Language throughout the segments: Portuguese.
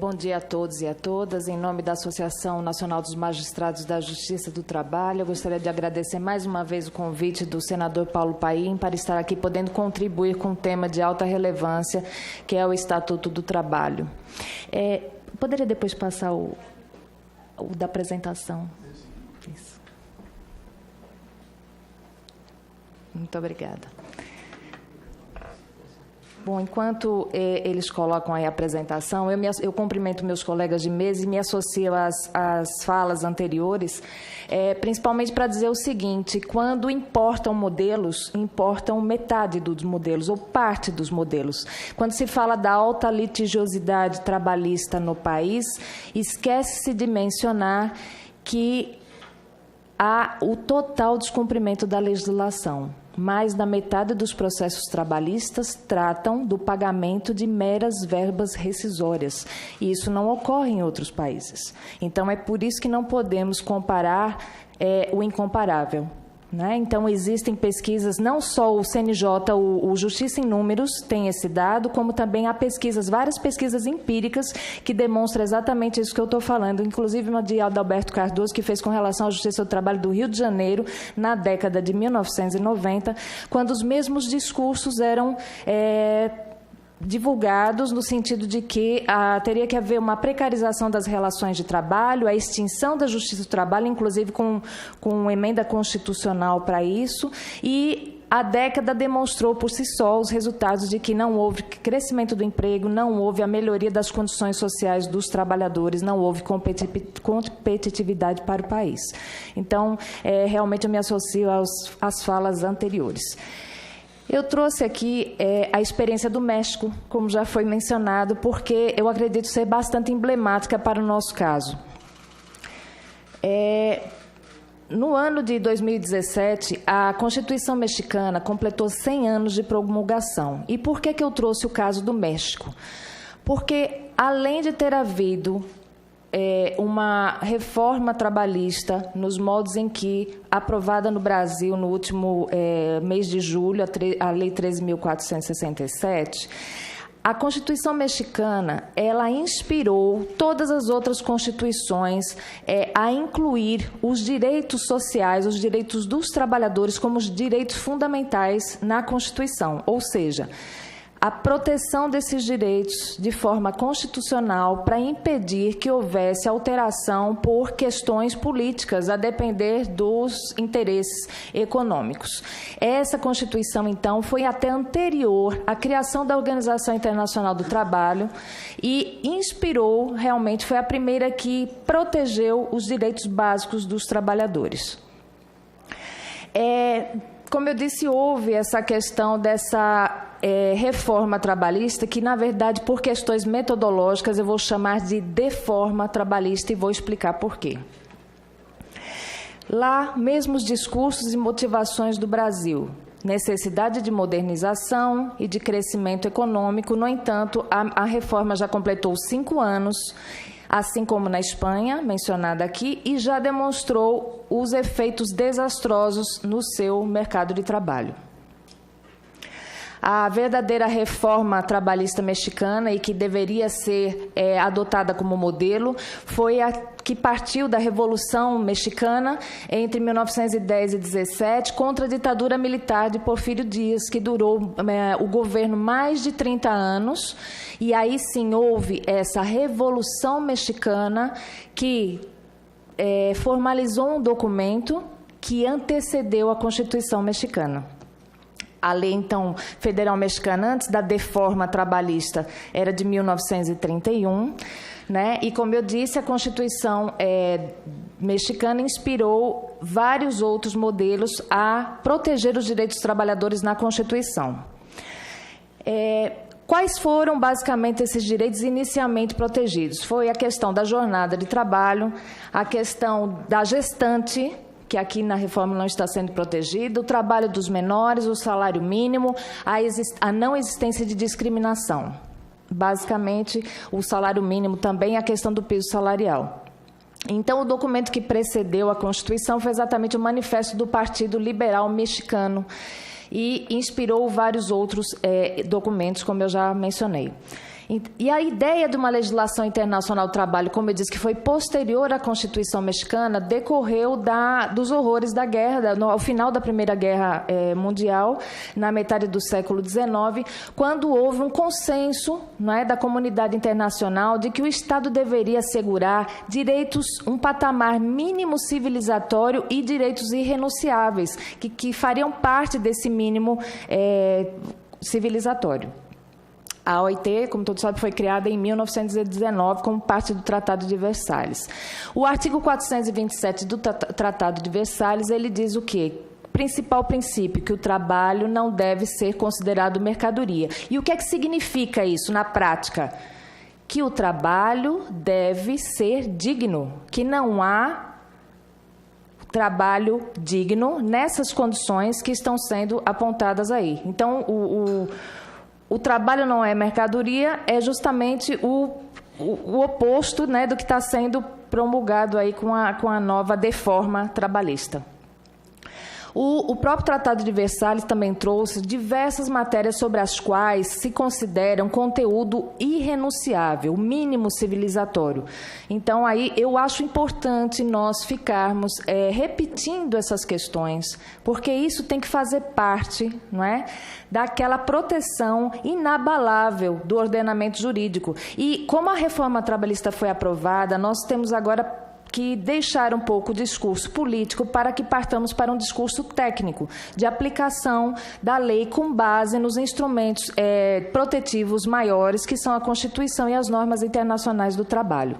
Bom dia a todos e a todas. Em nome da Associação Nacional dos Magistrados da Justiça do Trabalho, eu gostaria de agradecer mais uma vez o convite do senador Paulo Paim para estar aqui podendo contribuir com um tema de alta relevância, que é o Estatuto do Trabalho. Poderia depois passar o da apresentação? Isso. Muito obrigada. Bom, enquanto eles colocam aí a apresentação, eu cumprimento meus colegas de mesa e me associo às falas anteriores, principalmente para dizer o seguinte: quando importam modelos, importam metade dos modelos, ou parte dos modelos. Quando se fala da alta litigiosidade trabalhista no país, esquece-se de mencionar que há o total descumprimento da legislação. Mais da metade dos processos trabalhistas tratam do pagamento de meras verbas rescisórias. E isso não ocorre em outros países. Então, é por isso que não podemos comparar o incomparável. Né? Então, existem pesquisas, não só o CNJ, o Justiça em Números tem esse dado, como também há pesquisas, várias pesquisas empíricas que demonstram exatamente isso que eu estou falando, inclusive uma de Adalberto Cardoso, que fez com relação à Justiça do Trabalho do Rio de Janeiro, na década de 1990, quando os mesmos discursos eram divulgados no sentido de que teria que haver uma precarização das relações de trabalho, a extinção da Justiça do Trabalho, inclusive com uma emenda constitucional para isso, e a década demonstrou por si só os resultados de que não houve crescimento do emprego, não houve a melhoria das condições sociais dos trabalhadores, não houve competitividade para o país. Então, realmente eu me associo às falas anteriores. Eu trouxe aqui a experiência do México, como já foi mencionado, porque eu acredito ser bastante emblemática para o nosso caso. No ano de 2017, a Constituição mexicana completou 100 anos de promulgação. E por que eu trouxe o caso do México? Porque, além de ter havido uma reforma trabalhista nos modos em que, aprovada no Brasil no último mês de julho, a Lei 13.467, a Constituição mexicana, ela inspirou todas as outras constituições a incluir os direitos sociais, os direitos dos trabalhadores como os direitos fundamentais na Constituição, ou seja, a proteção desses direitos de forma constitucional para impedir que houvesse alteração por questões políticas, a depender dos interesses econômicos. Essa Constituição, então, foi até anterior à criação da Organização Internacional do Trabalho e inspirou, realmente, foi a primeira que protegeu os direitos básicos dos trabalhadores. Como eu disse, houve essa questão dessa reforma trabalhista, que, na verdade, por questões metodológicas, eu vou chamar de deforma trabalhista e vou explicar por quê. Lá, mesmos discursos e motivações do Brasil, necessidade de modernização e de crescimento econômico. No entanto, a reforma já completou 5 anos, assim como na Espanha, mencionada aqui, e já demonstrou os efeitos desastrosos no seu mercado de trabalho. A verdadeira reforma trabalhista mexicana, e que deveria ser adotada como modelo, foi a que partiu da Revolução Mexicana entre 1910 e 17 contra a ditadura militar de Porfírio Díaz, que durou o governo mais de 30 anos, e aí sim houve essa Revolução Mexicana que formalizou um documento que antecedeu a Constituição mexicana. A lei, então, federal mexicana, antes da deforma trabalhista, era de 1931, né? E, como eu disse, a Constituição mexicana inspirou vários outros modelos a proteger os direitos dos trabalhadores na Constituição. Quais foram, basicamente, esses direitos inicialmente protegidos? Foi a questão da jornada de trabalho, a questão da gestante, que aqui na reforma não está sendo protegido, o trabalho dos menores, o salário mínimo, a não existência de discriminação. Basicamente, o salário mínimo também, a questão do piso salarial. Então, o documento que precedeu a Constituição foi exatamente o Manifesto do Partido Liberal Mexicano e inspirou vários outros documentos, como eu já mencionei. E a ideia de uma legislação internacional do trabalho, como eu disse, que foi posterior à Constituição Mexicana, decorreu dos horrores da guerra, ao final da Primeira Guerra Mundial, na metade do século XIX, quando houve um consenso, não é, da comunidade internacional de que o Estado deveria assegurar direitos, um patamar mínimo civilizatório e direitos irrenunciáveis, que fariam parte desse mínimo civilizatório. A OIT, como todos sabem, foi criada em 1919 como parte do Tratado de Versalhes. O artigo 427 do Tratado de Versalhes, ele diz o quê? Principal princípio, que o trabalho não deve ser considerado mercadoria. E o que é que significa isso na prática? Que o trabalho deve ser digno, que não há trabalho digno nessas condições que estão sendo apontadas aí. Então, o trabalho não é mercadoria, é justamente o oposto, né, do que está sendo promulgado aí com a nova deforma trabalhista. O próprio Tratado de Versalhes também trouxe diversas matérias sobre as quais se considera um conteúdo irrenunciável, mínimo civilizatório. Então, aí eu acho importante nós ficarmos repetindo essas questões, porque isso tem que fazer parte, não é, daquela proteção inabalável do ordenamento jurídico. E como a reforma trabalhista foi aprovada, nós temos agora que deixar um pouco o discurso político para que partamos para um discurso técnico, de aplicação da lei com base nos instrumentos protetivos maiores, que são a Constituição e as normas internacionais do trabalho.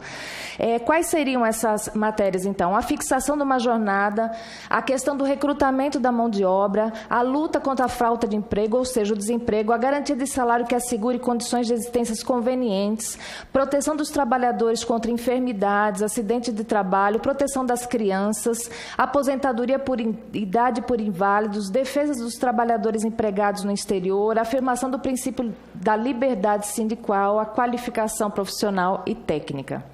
Quais seriam essas matérias, então? A fixação de uma jornada, a questão do recrutamento da mão de obra, a luta contra a falta de emprego, ou seja, o desemprego, a garantia de salário que assegure condições de existência convenientes, proteção dos trabalhadores contra enfermidades, acidentes de trabalho, proteção das crianças, aposentadoria por idade por inválidos, defesa dos trabalhadores empregados no exterior, afirmação do princípio da liberdade sindical, a qualificação profissional e técnica.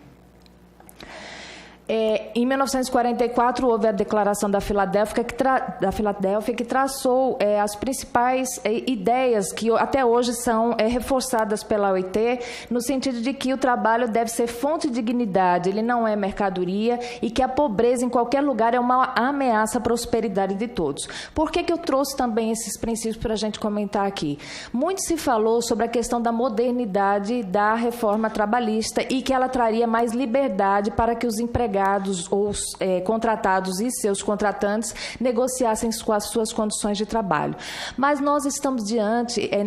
Em 1944, houve a Declaração da Filadélfia, que traçou as principais ideias que até hoje são reforçadas pela OIT, no sentido de que o trabalho deve ser fonte de dignidade, ele não é mercadoria, e que a pobreza em qualquer lugar é uma ameaça à prosperidade de todos. Por que eu trouxe também esses princípios para a gente comentar aqui? Muito se falou sobre a questão da modernidade da reforma trabalhista e que ela traria mais liberdade para que os empregados ou contratados e seus contratantes negociassem com as suas condições de trabalho. Mas nós estamos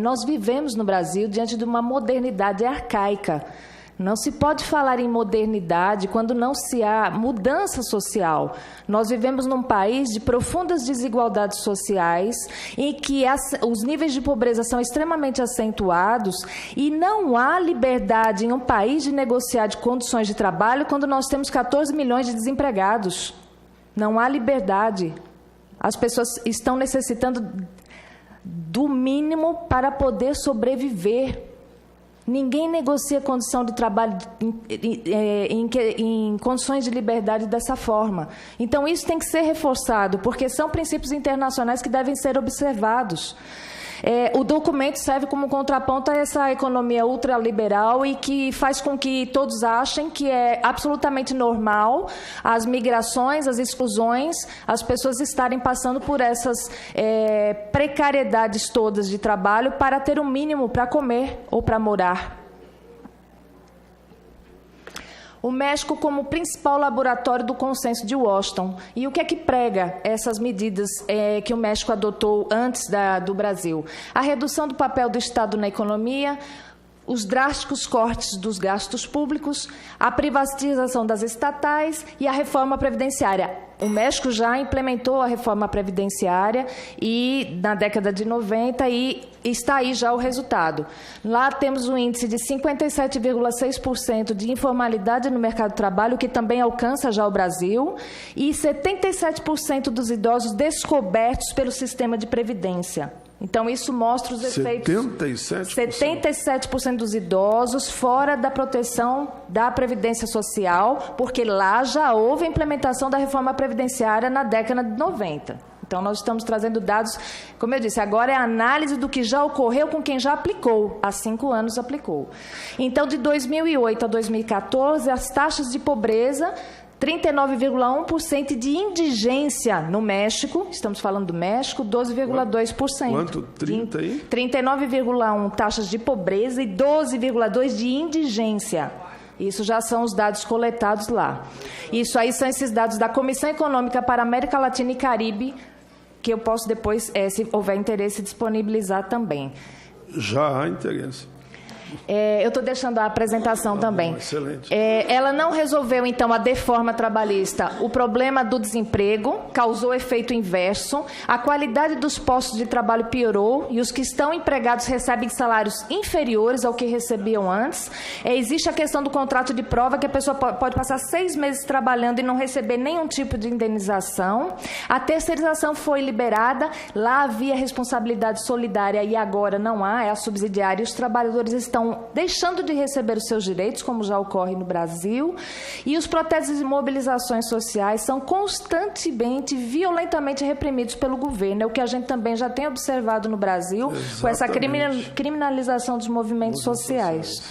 nós vivemos no Brasil diante de uma modernidade arcaica. Não se pode falar em modernidade quando não se há mudança social. Nós vivemos num país de profundas desigualdades sociais, em que os níveis de pobreza são extremamente acentuados e não há liberdade em um país de negociar de condições de trabalho quando nós temos 14 milhões de desempregados. Não há liberdade. As pessoas estão necessitando do mínimo para poder sobreviver. Ninguém negocia condição de trabalho em condições de liberdade dessa forma. Então, isso tem que ser reforçado, porque são princípios internacionais que devem ser observados. O documento serve como contraponto a essa economia ultraliberal e que faz com que todos achem que é absolutamente normal as migrações, as exclusões, as pessoas estarem passando por essas precariedades todas de trabalho para ter o mínimo para comer ou para morar. O México como principal laboratório do consenso de Washington. E o que é que prega essas medidas que o México adotou antes do Brasil? A redução do papel do Estado na economia, os drásticos cortes dos gastos públicos, a privatização das estatais e a reforma previdenciária. O México já implementou a reforma previdenciária na década de 90 e está aí já o resultado. Lá temos um índice de 57,6% de informalidade no mercado de trabalho, que também alcança já o Brasil, e 77% dos idosos descobertos pelo sistema de previdência. Então, isso mostra os efeitos... 77% dos idosos fora da proteção da Previdência Social, porque lá já houve a implementação da reforma previdenciária na década de 90. Então, nós estamos trazendo dados, como eu disse, agora é a análise do que já ocorreu com quem já aplicou, há 5 anos aplicou. Então, de 2008 a 2014, as taxas de pobreza, 39,1% de indigência no México, estamos falando do México, 12,2%. Quanto? 30 aí? 39,1% taxas de pobreza e 12,2% de indigência. Isso já são os dados coletados lá. Isso aí são esses dados da Comissão Econômica para a América Latina e Caribe, que eu posso depois, se houver interesse, disponibilizar também. Já há interesse. Eu estou deixando a apresentação também. Excelente. Ela não resolveu, então, a deforma trabalhista. O problema do desemprego causou efeito inverso, a qualidade dos postos de trabalho piorou e os que estão empregados recebem salários inferiores ao que recebiam antes. Existe a questão do contrato de prova, que a pessoa pode passar 6 meses trabalhando e não receber nenhum tipo de indenização. A terceirização foi liberada, lá havia responsabilidade solidária e agora não há, é a subsidiária, e os trabalhadores estão deixando de receber os seus direitos, como já ocorre no Brasil, e os protestos e mobilizações sociais são constantemente, violentamente reprimidos pelo governo. É o que a gente também já tem observado no Brasil. Exatamente. Com essa criminalização dos movimentos sociais.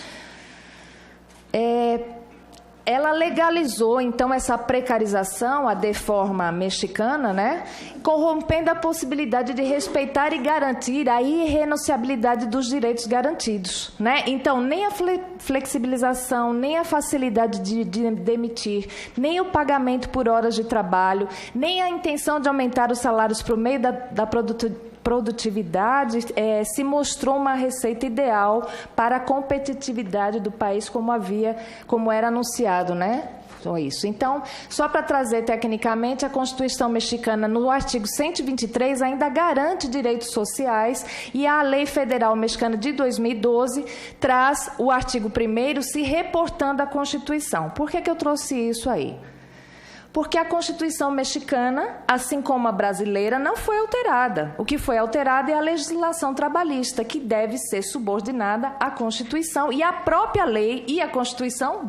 Ela legalizou, então, essa precarização, a deforma mexicana, né, corrompendo a possibilidade de respeitar e garantir a irrenunciabilidade dos direitos garantidos, né? Então, nem a flexibilização, nem a facilidade de demitir, nem o pagamento por horas de trabalho, nem a intenção de aumentar os salários por meio da produtividade se mostrou uma receita ideal para a competitividade do país, como era anunciado, né? Isso. Então, só para trazer tecnicamente, a Constituição mexicana, no artigo 123, ainda garante direitos sociais, e a Lei Federal Mexicana de 2012 traz o artigo 1º se reportando à Constituição. Por que eu trouxe isso aí? Porque a Constituição mexicana, assim como a brasileira, não foi alterada. O que foi alterado é a legislação trabalhista, que deve ser subordinada à Constituição. E a própria lei e a Constituição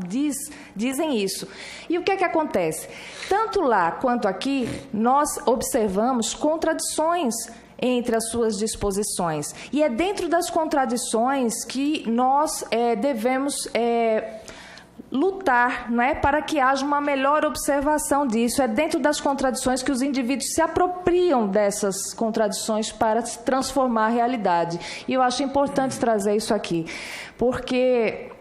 dizem isso. E o que é que acontece? Tanto lá quanto aqui, nós observamos contradições entre as suas disposições. E é dentro das contradições que nós devemos lutar, não é, para que haja uma melhor observação disso. É dentro das contradições que os indivíduos se apropriam dessas contradições para transformar a realidade. E eu acho importante trazer isso aqui, porque,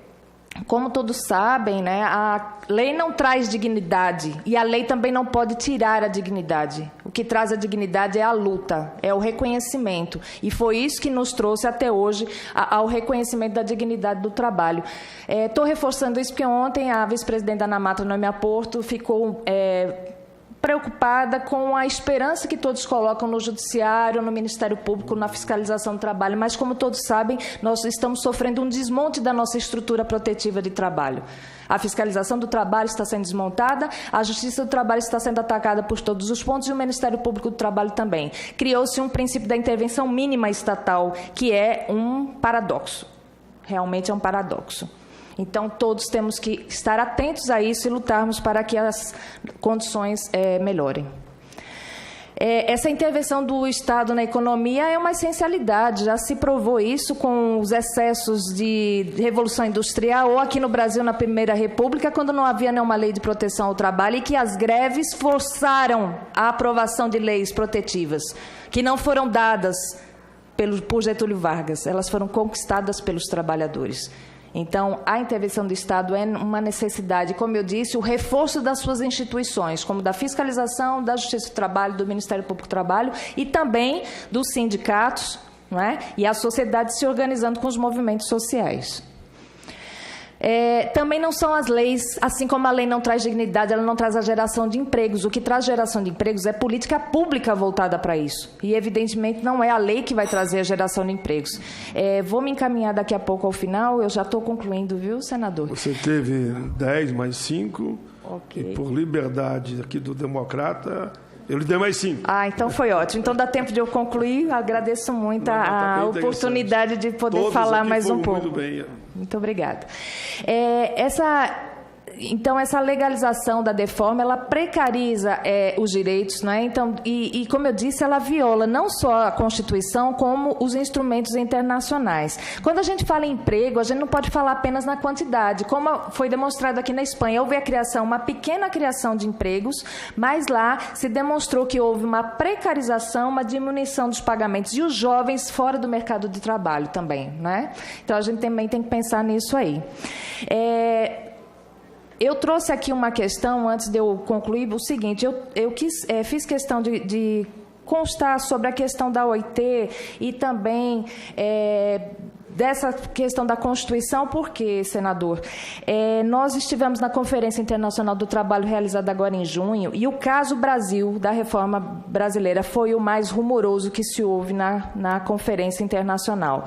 como todos sabem, né, a lei não traz dignidade e a lei também não pode tirar a dignidade. O que traz a dignidade é a luta, é o reconhecimento. E foi isso que nos trouxe até hoje ao reconhecimento da dignidade do trabalho. Estou reforçando isso porque ontem a vice-presidente da Namatra, Noemia Porto, ficou preocupada com a esperança que todos colocam no Judiciário, no Ministério Público, na fiscalização do trabalho, mas, como todos sabem, nós estamos sofrendo um desmonte da nossa estrutura protetiva de trabalho. A fiscalização do trabalho está sendo desmontada, a Justiça do Trabalho está sendo atacada por todos os pontos e o Ministério Público do Trabalho também. Criou-se um princípio da intervenção mínima estatal, que é um paradoxo. Realmente é um paradoxo. Então, todos temos que estar atentos a isso e lutarmos para que as condições melhorem. Essa intervenção do Estado na economia é uma essencialidade, já se provou isso com os excessos de Revolução Industrial, ou aqui no Brasil, na Primeira República, quando não havia nenhuma lei de proteção ao trabalho, e que as greves forçaram a aprovação de leis protetivas, que não foram dadas por Getúlio Vargas, elas foram conquistadas pelos trabalhadores. Então, a intervenção do Estado é uma necessidade, como eu disse, o reforço das suas instituições, como da fiscalização, da Justiça do Trabalho, do Ministério Público do Trabalho e também dos sindicatos, não é? E a sociedade se organizando com os movimentos sociais. Também não são as leis, assim como a lei não traz dignidade, ela não traz a geração de empregos. O que traz geração de empregos é política pública voltada para isso. E, evidentemente, não é a lei que vai trazer a geração de empregos. Vou me encaminhar daqui a pouco ao final, eu já estou concluindo, viu, senador? Você teve 10 mais 5, okay. E por liberdade aqui do democrata, eu lhe dei mais 5. Então foi ótimo. Então dá tempo de eu concluir. Agradeço muito a oportunidade de poder falar mais um pouco. Muito bem. Muito obrigada. Então, essa legalização da deforma, ela precariza os direitos, não é? Então, como eu disse, ela viola não só a Constituição, como os instrumentos internacionais. Quando a gente fala em emprego, a gente não pode falar apenas na quantidade. Como foi demonstrado aqui na Espanha, houve uma pequena criação de empregos, mas lá se demonstrou que houve uma precarização, uma diminuição dos pagamentos, e os jovens fora do mercado de trabalho também, não é? Então, a gente também tem que pensar nisso aí. Eu trouxe aqui uma questão, antes de eu concluir, o seguinte, eu fiz questão de constar sobre a questão da OIT e também dessa questão da Constituição, porque, senador, nós estivemos na Conferência Internacional do Trabalho realizada agora em junho, e o caso Brasil, da reforma brasileira, foi o mais rumoroso que se houve na Conferência Internacional.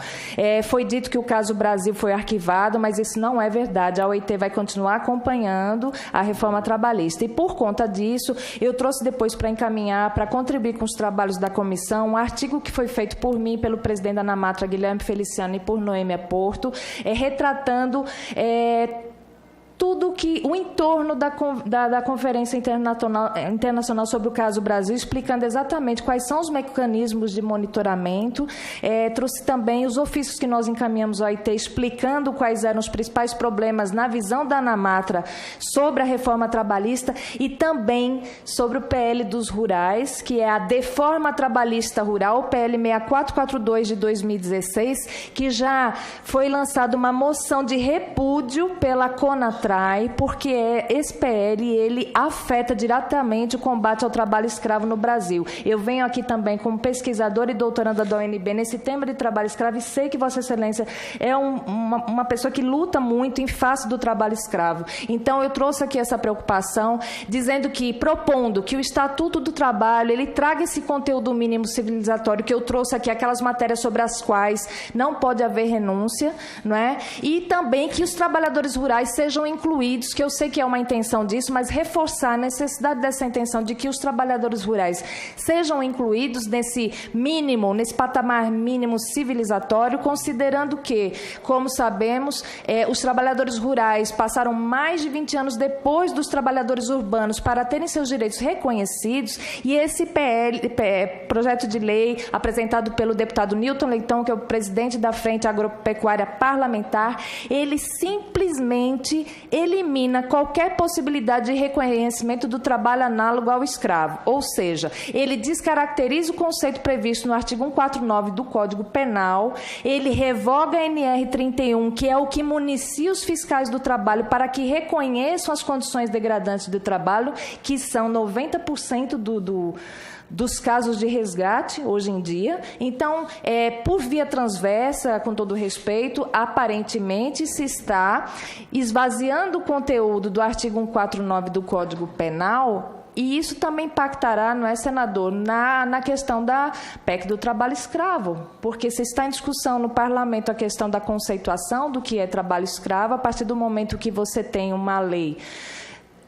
Foi dito que o caso Brasil foi arquivado, mas isso não é verdade. A OIT vai continuar acompanhando a reforma trabalhista. E, por conta disso, eu trouxe depois para encaminhar, para contribuir com os trabalhos da comissão, um artigo que foi feito por mim, pelo presidente da ANAMATRA, Guilherme Feliciano, e por Noêmia Porto, retratando tudo que o entorno da Conferência Internacional sobre o caso Brasil, explicando exatamente quais são os mecanismos de monitoramento. Trouxe também os ofícios que nós encaminhamos ao OIT, explicando quais eram os principais problemas na visão da ANAMATRA sobre a reforma trabalhista, e também sobre o PL dos rurais, que é a deforma trabalhista rural, o PL 6442 de 2016, que já foi lançada uma moção de repúdio pela CONATRAI, porque esse PL ele afeta diretamente o combate ao trabalho escravo no Brasil. Eu venho aqui também como pesquisadora e doutoranda da UNB nesse tema de trabalho escravo, e sei que Vossa Excelência é uma pessoa que luta muito em face do trabalho escravo. Então, eu trouxe aqui essa preocupação, propondo que o Estatuto do Trabalho ele traga esse conteúdo mínimo civilizatório que eu trouxe aqui, aquelas matérias sobre as quais não pode haver renúncia, não é? E também que os trabalhadores rurais sejam incluídos, que eu sei que é uma intenção disso, mas reforçar a necessidade dessa intenção de que os trabalhadores rurais sejam incluídos nesse patamar mínimo civilizatório, considerando que, como sabemos, os trabalhadores rurais passaram mais de 20 anos depois dos trabalhadores urbanos para terem seus direitos reconhecidos, e esse projeto de lei apresentado pelo deputado Newton Leitão, que é o presidente da Frente Agropecuária Parlamentar, ele simplesmente elimina qualquer possibilidade de reconhecimento do trabalho análogo ao escravo, ou seja, ele descaracteriza o conceito previsto no artigo 149 do Código Penal, ele revoga a NR 31, que é o que municia os fiscais do trabalho para que reconheçam as condições degradantes do trabalho, que são 90% dos casos de resgate, hoje em dia. Então, por via transversa, com todo respeito, aparentemente se está esvaziando o conteúdo do artigo 149 do Código Penal, e isso também impactará, não é, senador, na questão da PEC do trabalho escravo, porque se está em discussão no parlamento a questão da conceituação do que é trabalho escravo, a partir do momento que você tem uma lei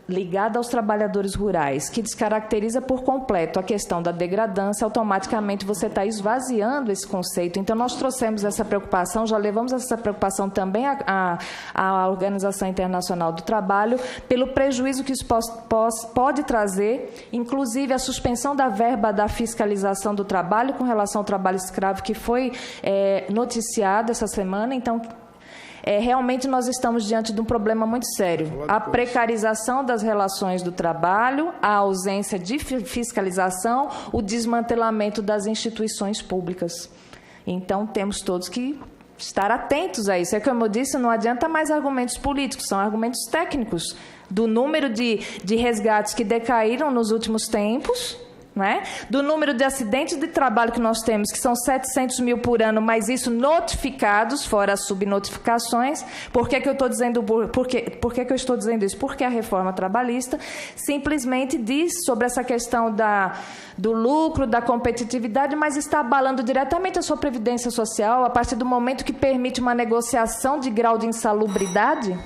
ligada aos trabalhadores rurais, que descaracteriza por completo a questão da degradância, automaticamente você está esvaziando esse conceito. Então, nós trouxemos essa preocupação, já levamos essa preocupação também à Organização Internacional do Trabalho, pelo prejuízo que isso pode trazer, inclusive a suspensão da verba da fiscalização do trabalho com relação ao trabalho escravo, que foi noticiado essa semana. Então, realmente nós estamos diante de um problema muito sério. A precarização das relações do trabalho, a ausência de fiscalização, o desmantelamento das instituições públicas. Então, temos todos que estar atentos a isso. Como eu disse, não adianta mais argumentos políticos, são argumentos técnicos do número de resgates que decaíram nos últimos tempos, não é? Do número de acidentes de trabalho que nós temos, que são 700 mil por ano, mas isso notificados, fora as subnotificações. Por que eu estou dizendo isso? Porque a reforma trabalhista simplesmente diz sobre essa questão do lucro, da competitividade, mas está abalando diretamente a sua previdência social a partir do momento que permite uma negociação de grau de insalubridade.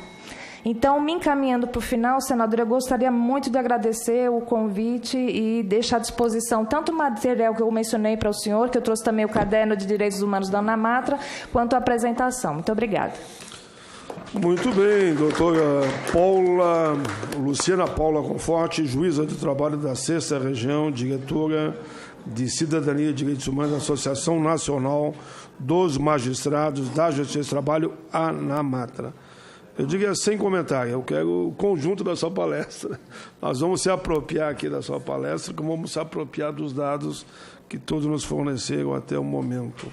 Então, me encaminhando para o final, senadora, eu gostaria muito de agradecer o convite e deixar à disposição tanto o material que eu mencionei para o senhor, que eu trouxe também o caderno de Direitos Humanos da ANAMATRA, quanto a apresentação. Muito obrigada. Muito bem, doutora Luciana Paula Conforte, juíza de trabalho da 6ª Região, diretora de Cidadania e Direitos Humanos da Associação Nacional dos Magistrados da Justiça do Trabalho, ANAMATRA. Eu digo sem comentário, eu quero o conjunto da sua palestra. Nós vamos se apropriar aqui da sua palestra, como vamos se apropriar dos dados que todos nos forneceram até o momento.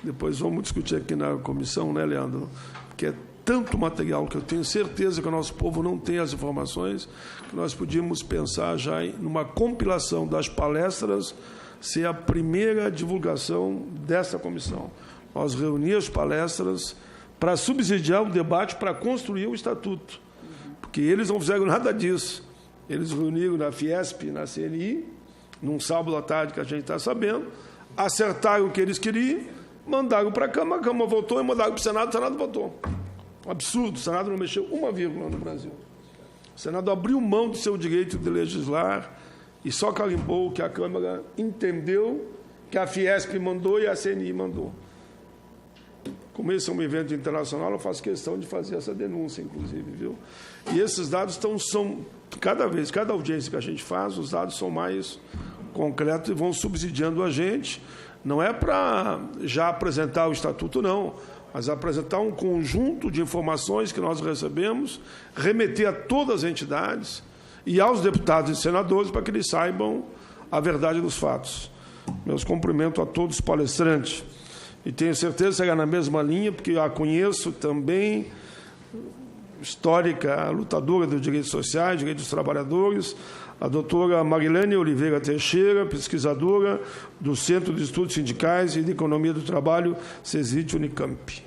Depois vamos discutir aqui na comissão, né, Leandro? Porque é tanto material que eu tenho certeza que o nosso povo não tem as informações, que nós podíamos pensar já em uma compilação das palestras, ser a primeira divulgação dessa comissão. Nós reunir as palestras para subsidiar o debate, para construir o estatuto. Porque eles não fizeram nada disso. Eles reuniram na Fiesp, na CNI, num sábado à tarde, que a gente está sabendo, acertaram o que eles queriam, mandaram para a Câmara votou, e mandaram para o Senado votou. Absurdo, o Senado não mexeu uma vírgula no Brasil. O Senado abriu mão do seu direito de legislar e só carimbou o que a Câmara entendeu que a Fiesp mandou e a CNI mandou. Como esse é um evento internacional, eu faço questão de fazer essa denúncia, inclusive, viu? E esses dados são cada audiência que a gente faz, os dados são mais concretos e vão subsidiando a gente. Não é para já apresentar o estatuto, não, mas apresentar um conjunto de informações que nós recebemos, remeter a todas as entidades e aos deputados e senadores para que eles saibam a verdade dos fatos. Meus cumprimentos a todos os palestrantes. E tenho certeza que será na mesma linha, porque eu a conheço também, histórica, lutadora dos direitos sociais, direitos dos trabalhadores, a doutora Marilene Oliveira Teixeira, pesquisadora do Centro de Estudos Sindicais e de Economia do Trabalho, CESIT Unicamp.